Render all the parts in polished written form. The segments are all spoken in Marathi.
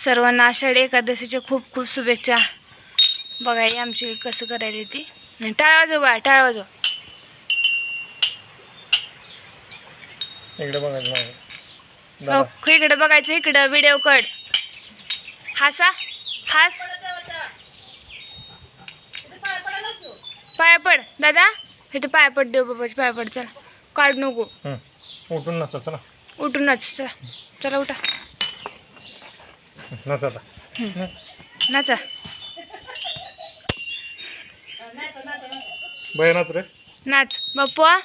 सर्वांना आषाढी एकादशीच्या खूप खूप शुभेच्छा। बघा ही आमची कसं करायला ती टाळ वाजव बाळा, टाळ वाजव। इकडे बघायचं, इकडे बघायचं, इकडं व्हिडिओ कट, हसा हास, पाया पड दादा, इथं पाया पड, देव बाबाची पाया पड। चला काढ नको, उठून नाचा, चला उठून नाच, चला चला उठा नाचा नाचा। बाय नाच रे, नाच बाप्पा,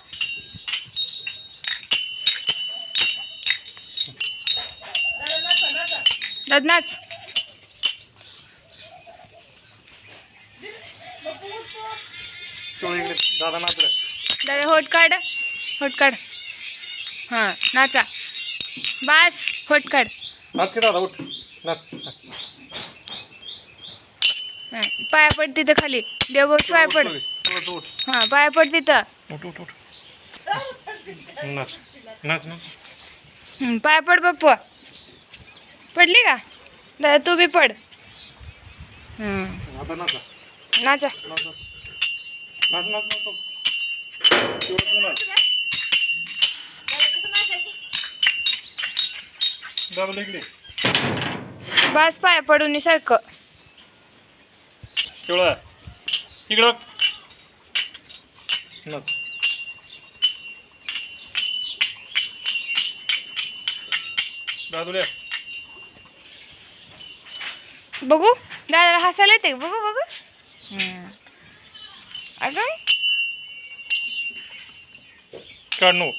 दादा नाच। दादा नाच रे, दादा होट काढ, होट काढ, हां नाचा, बस होट काढ, नाच की दादा, उठ नाच। पाया पड तिथं खाली, देवबाबाची पाया पड, हां पाया पड तिथं, उठ उठ उठ, नाच नाच नाच, पाया पड बाप्पा। पडली का दादा, तू बी पड, आता नाचा नाचा। नाच नाच नाच नाच, दादा इकडे बस पाया पडून सारखं, तेवढं इकडं नाच। दादूले बघू, दादाला हसायला येते, बघू बघू, अगं काढ नो,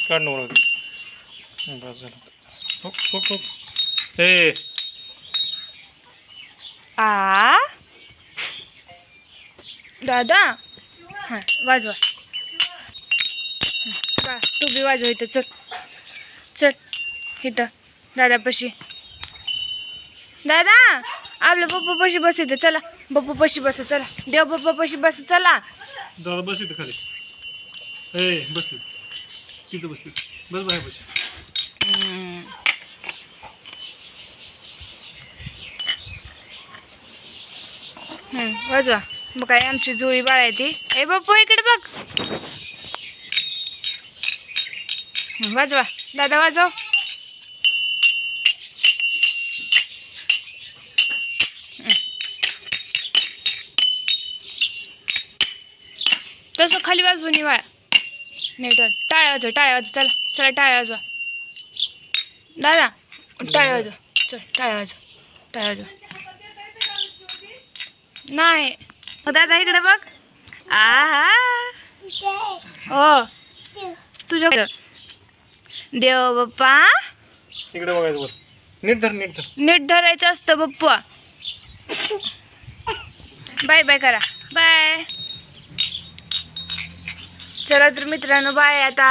काढ नो, बस झालं, हो हो हो, हे आ दादा, हां वाजवा, बा तू बी वाजव इथं, चल चल इथं दादापाशी। दादा आपल्या पप्पापाशी बस इथं, चला पप्पापाशी बस, चला देव पप्पापाशी बस, चला दादा बस इथं खाली, ए बस तिथं, बस तिथं, बस बाहेर बस। वाजवा। मग काय आमची जुळी बाळ आहे ती, ए बाप्पा इकडे बघ, वाजवा दादा वाजव। तसं खाली वाजवून ये बाळा, नीट टाळ्या वाजव, टाळ्या वाजव, चला चला टाळ्या वाजवा दादा, टाळ्या वाजव, चल टाळ्या वाजव, टाळ्या वाजव। नाही दादा इकडे बघ, आ हो तुझ्या देव बाप्पा, इकडे बघायचं, वर नीट धर, नीट धर, नीट धरायचं असतं बाप्पा। बाय बाय करा, बाय। चला तर मित्रांनो बाय आता।